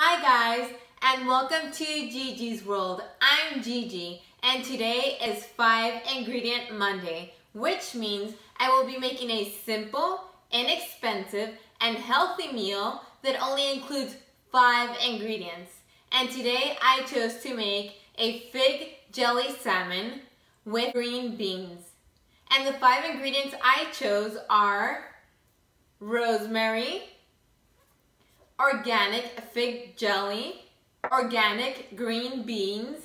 Hi guys, and welcome to Gigi's World. I'm Gigi, and today is 5-ingredient Monday, which means I will be making a simple, inexpensive, and healthy meal that only includes 5 ingredients. And today I chose to make a fig jelly salmon with green beans. And the 5 ingredients I chose are rosemary, organic fig jelly, organic green beans,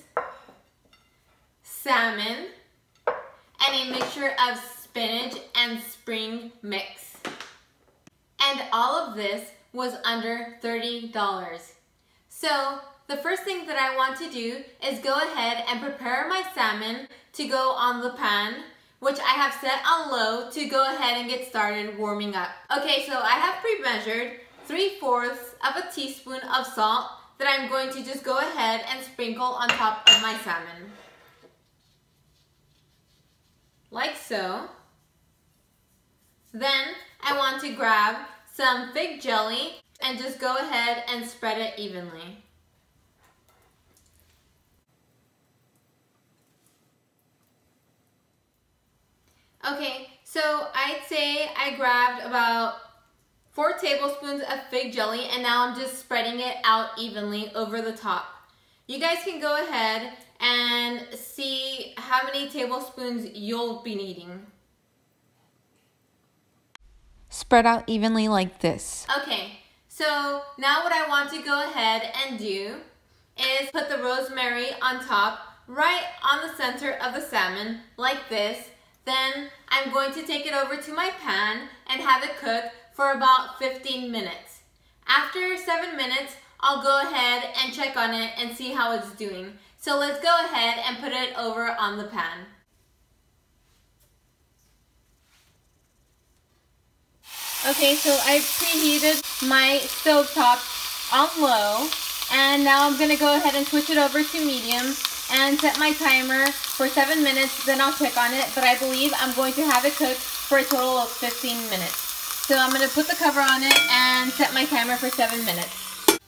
salmon, and a mixture of spinach and spring mix. And all of this was under $30. So the first thing that I want to do is go ahead and prepare my salmon to go on the pan, which I have set on low to go ahead and get started warming up. Okay, so I have pre-measured 3/4 of a teaspoon of salt that I'm going to just go ahead and sprinkle on top of my salmon. Like so. Then I want to grab some fig jelly and just go ahead and spread it evenly. Okay, so I'd say I grabbed about 4 tablespoons of fig jelly, and now I'm just spreading it out evenly over the top. You guys can go ahead and see how many tablespoons you'll be needing. Spread out evenly like this. Okay, so now what I want to go ahead and do is put the rosemary on top, right on the center of the salmon, like this. Then I'm going to take it over to my pan and have it cook for about 15 minutes. After 7 minutes, I'll go ahead and check on it and see how it's doing. So let's go ahead and put it over on the pan. Okay, so I preheated my stovetop on low, and now I'm gonna go ahead and switch it over to medium and set my timer for 7 minutes, then I'll check on it, but I believe I'm going to have it cook for a total of 15 minutes. So I'm going to put the cover on it and set my timer for 7 minutes.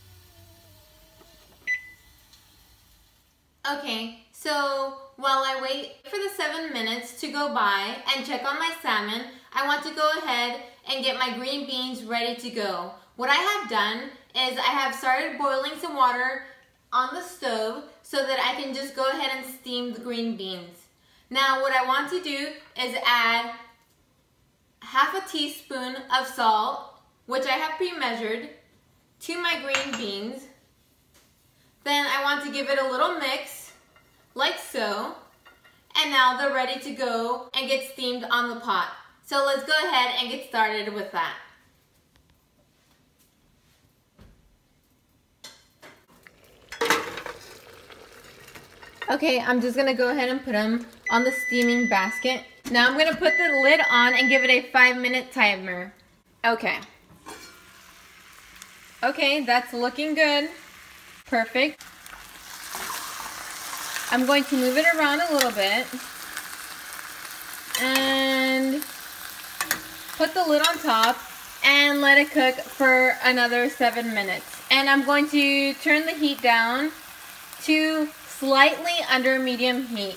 Okay, so while I wait for the 7 minutes to go by and check on my salmon, I want to go ahead and get my green beans ready to go. What I have done is I have started boiling some water on the stove so that I can just go ahead and steam the green beans. Now what I want to do is add half a teaspoon of salt, which I have pre-measured, to my green beans. Then I want to give it a little mix, like so. And now they're ready to go and get steamed on the pot. So let's go ahead and get started with that. Okay, I'm just gonna go ahead and put them on the steaming basket. Now I'm gonna put the lid on and give it a 5-minute timer. Okay. Okay, that's looking good. Perfect. I'm going to move it around a little bit and put the lid on top and let it cook for another 7 minutes. And I'm going to turn the heat down to slightly under medium heat.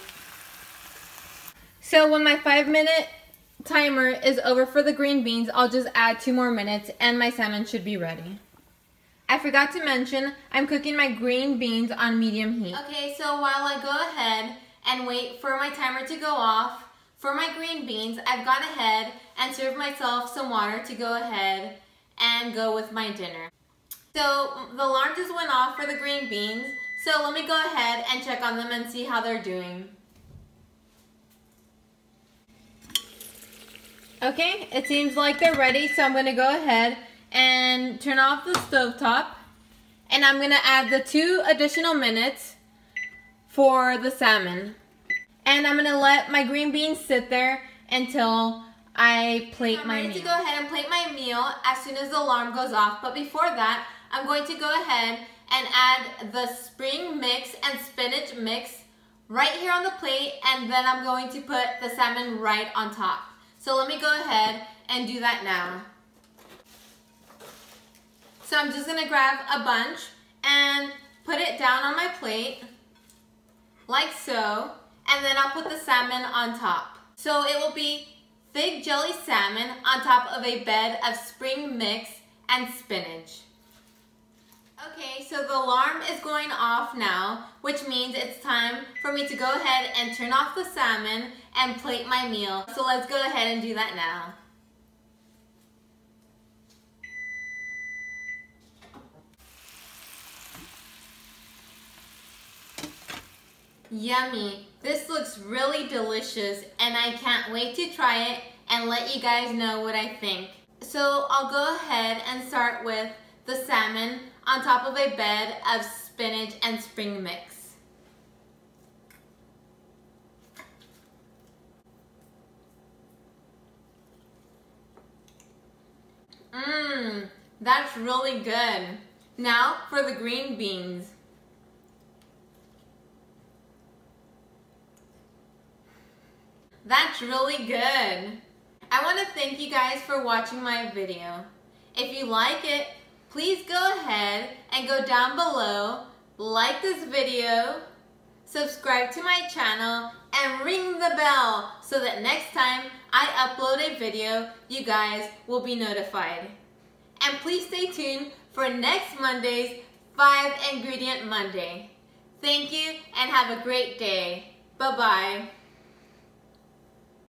So when my 5-minute timer is over for the green beans, I'll just add 2 more minutes and my salmon should be ready. I forgot to mention, I'm cooking my green beans on medium heat. Okay, so while I go ahead and wait for my timer to go off, for my green beans, I've gone ahead and served myself some water to go ahead and go with my dinner. So the alarm just went off for the green beans, so let me go ahead and check on them and see how they're doing. Okay, it seems like they're ready, so I'm going to go ahead and turn off the stovetop. And I'm going to add the 2 additional minutes for the salmon. And I'm going to let my green beans sit there until I plate my meal. I'm ready to go ahead and plate my meal as soon as the alarm goes off. But before that, I'm going to go ahead and add the spring mix and spinach mix right here on the plate, and then I'm going to put the salmon right on top. So let me go ahead and do that now. So I'm just gonna grab a bunch and put it down on my plate, like so, and then I'll put the salmon on top. So it will be fig jelly salmon on top of a bed of spring mix and spinach. Okay, so the alarm is going off now, which means it's time for me to go ahead and turn off the salmon and plate my meal. So let's go ahead and do that now. Yummy! This looks really delicious and I can't wait to try it and let you guys know what I think. So I'll go ahead and start with the salmon on top of a bed of spinach and spring mix. That's really good. Now for the green beans. That's really good. I want to thank you guys for watching my video. If you like it, please go ahead and go down below, like this video, subscribe to my channel, and ring the bell so that next time I upload a video, you guys will be notified. And please stay tuned for next Monday's 5 Ingredient Monday. Thank you and have a great day. Bye-bye.